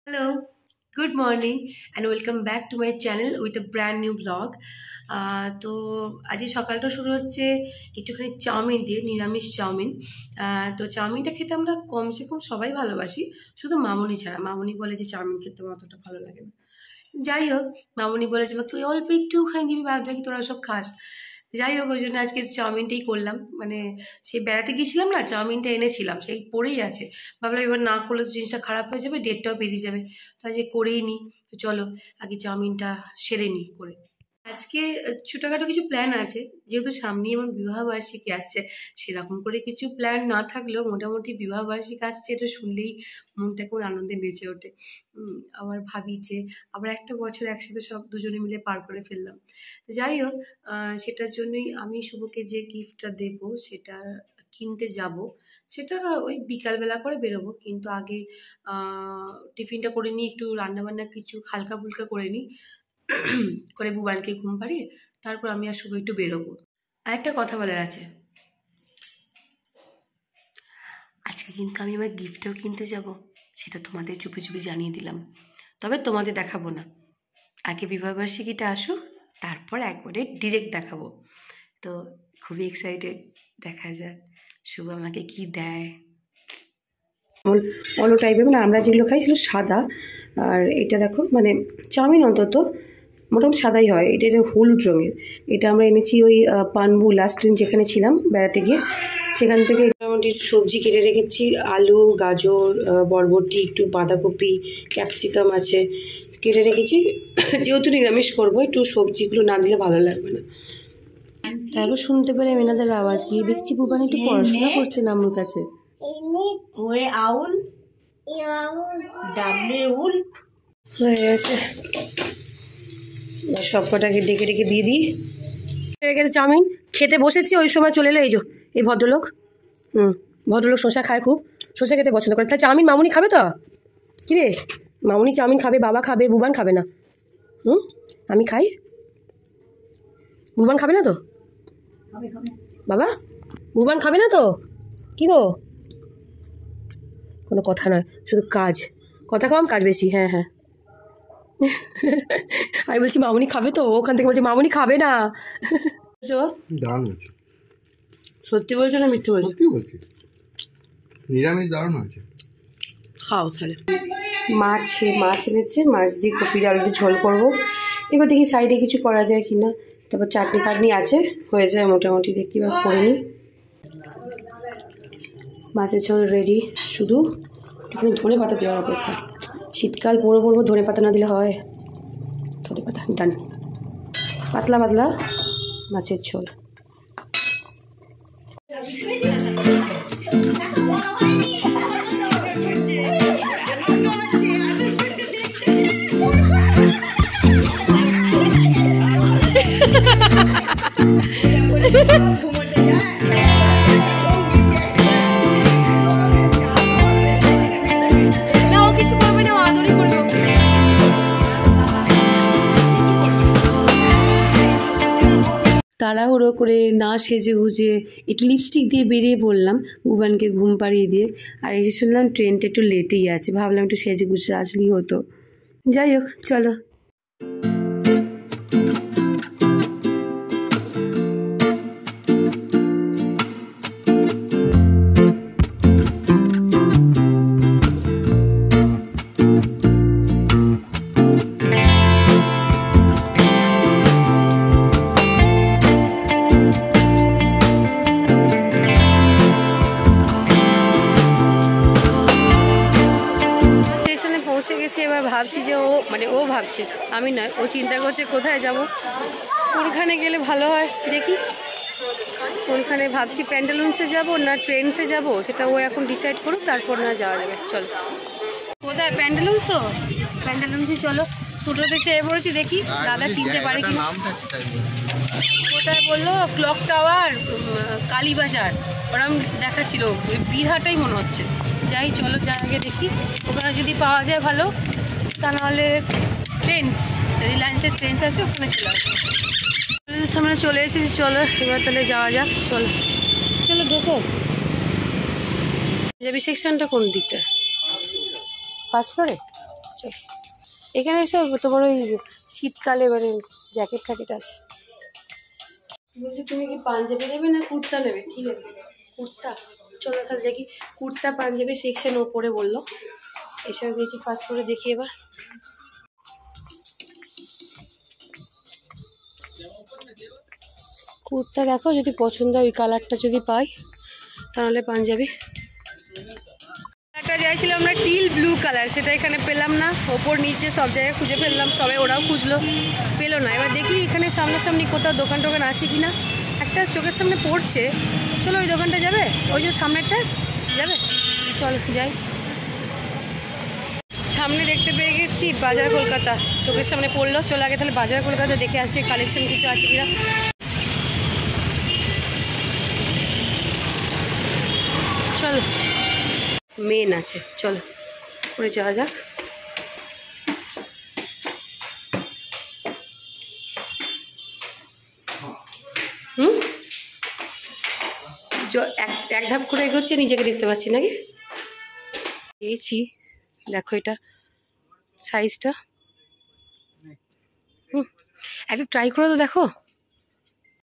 Hello, good morning and welcome back to my channel with a brand new vlog. তো আজকে সকালটা শুরু হচ্ছে একটুখানি চাউমিন দিয়ে, নিরামিষ চাউমিন। তো চাউমিনটা খেতে আমরা কমসে কম সবাই ভালোবাসি, শুধু মামুনি ছাড়া। মামুনি বলে যে চাউমিন খেতে আমার অতটা ভালো লাগে না। যাই হোক, মামুনি বলে যে তুই অল্প একটুখানি দিবি, বাদ বাকি তোরা সব খাস। যাই হোক, ওই জন্য আজকে চাউমিনটাই করলাম। মানে সেই বেড়াতে গিয়েছিলাম না, চাউমিনটা এনেছিলাম, সেই পড়েই আছে। ভাবলাম এবার না করলে তো জিনিসটা খারাপ হয়ে যাবে, ডেটটাও বেরিয়ে যাবে। তো আজকে করেই নিই। তো চলো আগে চাউমিনটা সেরে নিই করে। আজকে ছোটোখাটো কিছু প্ল্যান আছে, যেহেতু সামনেই আমার বিবাহবার্ষিকী আসছে। সেরকম করে কিছু প্ল্যান না থাকলেও মোটামুটি বিবাহবার্ষিকী আসছে, এটা শুনলেই মনটা খুব আনন্দে নেচে ওঠে। আবার ভাবি যে আবার একটা বছর একসাথে সব দুজনে মিলে পার করে ফেললাম। যাই হোক, সেটার জন্যই আমি শুভকে যে গিফটটা দেব সেটা কিনতে যাব। সেটা ওই বিকালবেলা করে বেরোবো, কিন্তু আগে টিফিনটা করে নিই, একটু রান্নাবান্না কিছু হালকা ফুলকা করে নিই, করে বুবানকে ঘুম পাড়িয়ে তারপর আমি আর শুভ একটু বেরোবো। আরেকটা কথা বলার আছে, আজকে কিন্তু আমি আমার গিফটটাও কিনতে যাব। সেটা তোমাদের চুপি চুপি জানিয়ে দিলাম, তবে তোমাদের দেখাবো না। আগে বিবাহবার্ষিকীটা আসুক, তারপর একবারে ডিরেক্ট দেখাবো। তো খুবই এক্সাইটেড, দেখা যাক শুভ আমাকে কি দেয়। অন্য টাইপের, মানে আমরা যেগুলো খাই সেগুলো সাদা, আর এটা দেখো মানে চাউমিন অন্তত মোটামুটি সাদাই হয়। এটা হলুদ রঙের। এটা আমরা এনেছি ওই পানবু লাস্ট দিন যেখানে ছিলাম বেড়াতে গিয়ে, সেখান থেকে মোটামুটি সবজি কেটে রেখেছি। আলু, গাজর, বরবটি, একটু বাঁধাকপি, ক্যাপসিকাম আছে, কেটে রেখেছি। যেহেতু নিরামিষ করবো, একটু সবজিগুলো না দিলে ভালো লাগবে না। তারপর শুনতে পেলে এনাদের আওয়াজ, গিয়ে দেখছি বুবান একটু পড়াশোনা করছে নামুর কাছে। হয়ে গেছে, সব কটাকে ডেকে ডেকে দিয়ে দিই। হয়ে গেছে চাউমিন, খেতে বসেছি, ওই সময় চলে এলো এই ভদ্রলোক। ভদ্রলোক শসা খায় খুব, শসা খেতে পছন্দ করে। তাহলে চাউমিন মামুনি খাবে তো? কি রে, মামুনি চাউমিন খাবে, বাবা খাবে, বুবান খাবে না? আমি খাই, বুবান খাবে না তো? বাবা বুবান খাবে না তো? কি গো, কোনো কথা নয়, শুধু কাজ, কথা কম কাজ বেশি। হ্যাঁ হ্যাঁ, আমি বলছি মামুনি খাবে তো, ওখান থেকে বলছে মামুনি খাবে না। সত্যি বলছো না মিথ্যে বলছো? নিরামিষ দারুণ হয়েছে, খাও তাহলে। মাছ এনেছে, মাছ দিয়ে কপি আলু দিয়ে ঝোল করবো। এবার দেখি সাইডে কিছু করা যায় কিনা। তারপর চাটনি ফাটনি আছে, হয়ে যায় মোটামুটি। দেখি বা করে নিই। মাছের ঝোল রেডি, শুধু একটু ধনে পাতা দেওয়ার অপেক্ষা। শীতকাল পড়বো, ধনে পাতা না দিলে হয়? ধনে পাতা ডান। পাতলা পাতলা মাছের ঝোল। তাড়াহুড়ো করে না সেজে গুজে একটু লিপস্টিক দিয়ে বেরিয়ে পড়লাম বুবানকে ঘুম পাড়িয়ে দিয়ে। আর এসে শুনলাম ট্রেনটা একটু লেটেই আছে, ভাবলাম একটু সেজে গুজে আসলেই হতো। যাই হোক চলো। এবার ভাবছি যে ও ভাবছে, আমি নয়, ও চিন্তা করছে কোথায় যাব, কোনখানে গেলে ভালো হয়। দেখি কোনখানে, ভাবছি প্যান্টালুন্সে যাব না ট্রেন্সে যাব, সেটা ও এখন ডিসাইড করুক, তারপর না যাওয়া যাবে। চলো কোথায়, প্যান্টালুন্স? তো প্যান্টালুন্সে চলো। টোটোতে চেয়ে পড়েছি, দেখি দাদা চিনতে পারে কি। কোথায় বললো? ক্লক টাওয়ার, কালীবাজার, ওরম দেখাচ্ছিল, ওই বীরহাটাই মনে হচ্ছে। যাই, চলো যা আগে দেখি, ওখানে যদি পাওয়া যায় ভালো, তা নাহলে ট্রেন্স, রিলায়েন্সের ট্রেন্স আছে, ওখানে চলে আসবো। আমরা চলে এসেছি, চলো এবার তাহলে যাওয়া যাক। চলো চলো ঢোকো। যাবি সেকশনটা কোন দিকটা? ফার্স্ট ফ্লোরে। এখানে এসে তোমার ওই শীতকালে মানে জ্যাকেট ফ্যাকেট আছে। বলছি তুমি কি পাঞ্জাবি নেবে না কুর্তা নেবে, কি নেবে? কুর্তা, চলো তাহলে দেখি কুর্তা পাঞ্জাবি সেকশন ওপরে বললো, এসব গেছি ফার্স্ট করে দেখি। এবার কুর্তা দেখো, যদি পছন্দ হয় ওই কালারটা যদি পাই তাহলে পাঞ্জাবি। একটা চাইছিলাম আমরা টিল ব্লু কালার, সেটা এখানে পেলাম না, ওপর নিচে সব জায়গায় খুঁজে ফেললাম, সবাই ওরাও খুঁজলো, পেলো না। এবার দেখি এখানে সামনাসামনি কোথাও দোকান টোকান আছে কি না, একটা চোখের সামনে পড়ছে, চলো ওই দোকানটা যাবে, ওই যে সামনেরটা যাবে, চলো যাই। সামনে দেখতে পেয়ে গেছি বাজার কলকাতা, চোখের সামনে পড়লো, চলো আগে তাহলে বাজার কলকাতা দেখে আসছি কালেকশন কিছু আছে কিনা। চলো মেন আছে, চলো করে যাওয়া যাক। এক ধাপ করে এগোচ্ছে, নিজেকে দেখতে পাচ্ছি নাকি, পেয়েছি। দেখো এটা সাইজটা, একটা ট্রাই করে তো দেখো,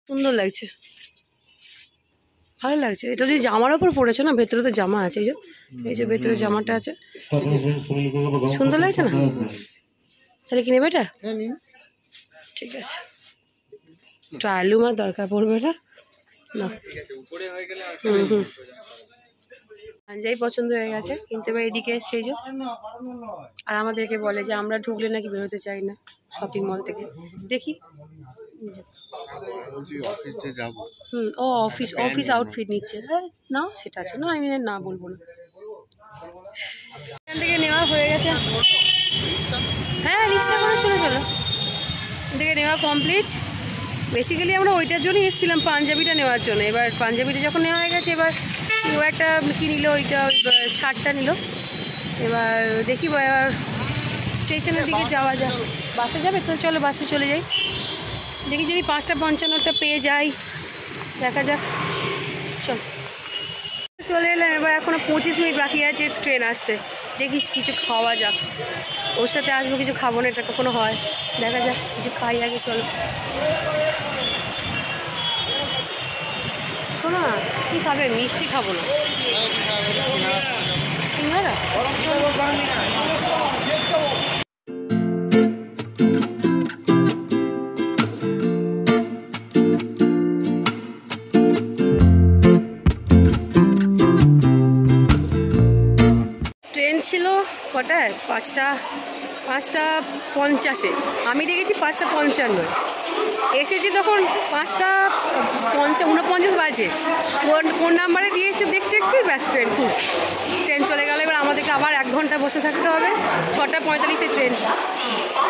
সুন্দর লাগছে, ভালো লাগছে। এটা যদি জামার ওপর পড়েছে না, ভেতরে তো জামা আছে, এই যে ভেতরে জামাটা আছে, সুন্দর লাগছে না? তাহলে কি নেবে এটা? ঠিক আছে, ট্রায়ালুম আর দরকার পড়বে এটা না। পাঞ্জাবি পছন্দ হয়ে গেছে, কিন্তু এবার এদিকে এসছে এই যে, আর আমাদেরকে বলে যে আমরা ঢুকলে নাকি বেরোতে চাই না শপিং মল থেকে। দেখি ও অফিস আউটফিট নিচ্ছে, না সেটা আছে না, আমি না বলবো না। এখান থেকে নেওয়া হয়ে গেছে, হ্যাঁ রিক্সা করে চলে চলো, এখান থেকে নেওয়া কমপ্লিট। বেসিক্যালি আমরা ওইটার জন্যই এসেছিলাম, পাঞ্জাবিটা নেওয়ার জন্য। এবার পাঞ্জাবিটা যখন নেওয়া হয়ে গেছে, এবার ও একটা কি নিল, ওইটা শার্টটা নিল। এবার দেখি এবার স্টেশনের দিকে যাওয়া যায়, বাসে যাবে তো, চলো বাসে চলে যাই। দেখি যদি 5:55 পেয়ে যাই, দেখা যাক। চলে এলাম, এবার এখনো 25 মিনিট বাকি আছে ট্রেন আসতে। দেখি কিছু খাওয়া যাক, ওর সাথে আসবো, কিছু খাবো না, এটা কখনো হয়, দেখা যাক কিছু খাই আগে। চলো শোনো না, কী খাবে? মিষ্টি খাবো না, সিঙ্গারা। ট্রেন ছিল কটায়? 5:50, আমি দেখেছি 5:55, এসেছি তখন 5:49 বাজে। কোন নাম্বারে দিয়েছে দেখতে দেখতে ব্যাস ট্রেন চলে গেল। এবার আমাদেরকে আবার 1 ঘন্টা বসে থাকতে হবে, 6:45 ট্রেন।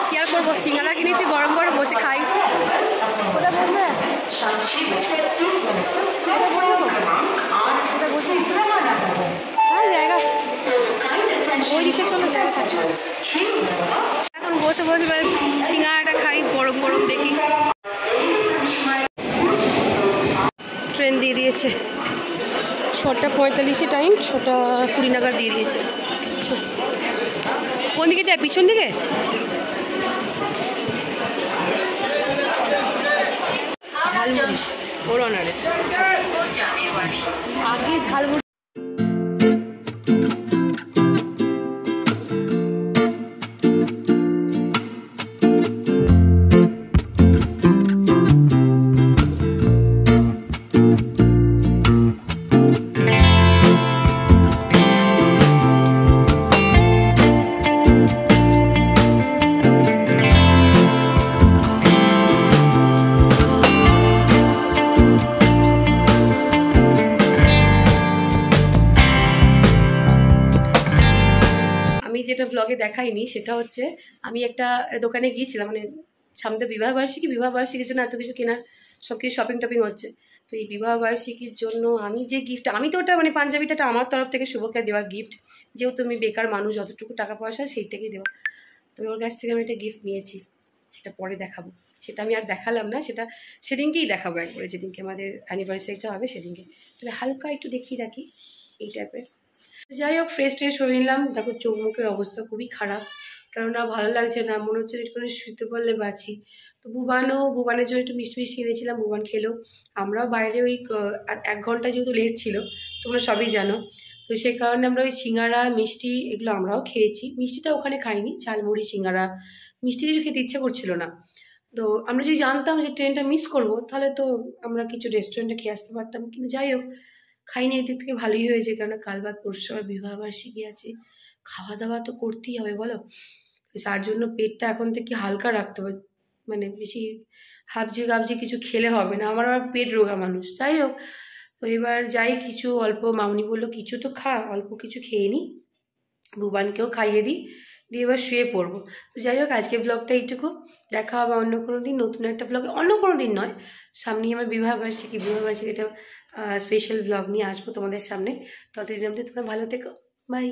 কি আর করবো, সিঙ্গারা কিনেছি, গরম গরম বসে খাই। কোথায় বসবে? জায়গা ওই দিকে চলো, এখন বসে বসে সিঙ্গারাটা খাই, গরম গরম দেখি। ট্রেন দিয়ে দিয়েছে 6:45 টাইম, 6:20 নাগাদ দিয়ে দিয়েছে। কোন দিকে যায়? পিছন দিকে। ঝালমুড়ি ওর অনারে, আগে ঝালমুড়ি। যেটা ব্লগে দেখাইনি সেটা হচ্ছে, আমি একটা দোকানে গিয়েছিলাম, মানে সামনে বিবাহবার্ষিকীর জন্য এত কিছু কেনার, সব কিছু শপিং টপিং হচ্ছে। তো এই বিবাহবার্ষিকীর জন্য আমি যে গিফট, আমি তো ওটা মানে পাঞ্জাবিটা আমার তরফ থেকে শুভকে দেওয়া গিফট, যেহেতু আমি বেকার মানুষ, যতটুকু টাকা পয়সা সেই থেকেই দেওয়া। তো ওর কাছ থেকে আমি একটা গিফট নিয়েছি, সেটা পরে দেখাবো, সেটা আমি আর দেখালাম না, সেটা সেদিনকেই দেখাবো একবারে, যেদিনকে আমাদের অ্যানিভার্সারিটা হবে সেদিনকে। তাহলে হালকা একটু দেখিয়ে রাখি এই টাইপের। যাই হোক, ফ্রেশ হয়ে নিলাম। দেখো চোখ মুখের অবস্থা খুবই খারাপ, কেননা ভালো লাগছে না, মনে হচ্ছে একটুখানি শুতে পারলে বাঁচি। তো বুবানের জন্য একটু মিষ্টি মিষ্টি কিনেছিলাম, বুবান খেলো। আমরাও বাইরে ওই 1 ঘন্টা যেহেতু লেট ছিল, তোমরা সবই জানো, তো সেই কারণে আমরা ওই সিঙ্গারা মিষ্টি এগুলো আমরাও খেয়েছি। মিষ্টিটা ওখানে খাইনি, ঝালমুড়ি সিঙ্গারা মিষ্টি কিছু খেতে ইচ্ছে করছিল না। তো আমরা যদি জানতাম যে ট্রেনটা মিস করবো, তাহলে তো আমরা কিছু রেস্টুরেন্টে খেয়ে আসতে পারতাম, কিন্তু যাই হোক খাইনি। একদিক থেকে ভালোই হয়েছে, কারণ কাল বাদ পরশু আবার বিবাহবার্ষিকী আছে, খাওয়া দাওয়া তো করতেই হবে বলো। তো যার জন্য পেটটা এখন থেকে হালকা রাখতে হবে, মানে বেশি হাবজি গাবজি কিছু খেলে হবে না, আমার আবার পেট রোগা মানুষ। যাই হোক, তো এবার যাই কিছু অল্প, মামনি বললো কিছু তো খা, অল্প কিছু খেয়ে নিই, বুবানকেও খাইয়ে দিই, দিয়ে এবার শুয়ে পড়বো। তো যাই হোক, আজকে ব্লগটা এইটুকু, দেখা হবে অন্য কোনো দিন নতুন একটা ব্লগে। অন্য কোনো দিন নয়, সামনেই আমার বিবাহবার্ষিকীটা স্পেশাল ব্লগ নিয়ে আসবো তোমাদের সামনে। ততদিন অবধি তোমরা ভালো থেকো, বাই।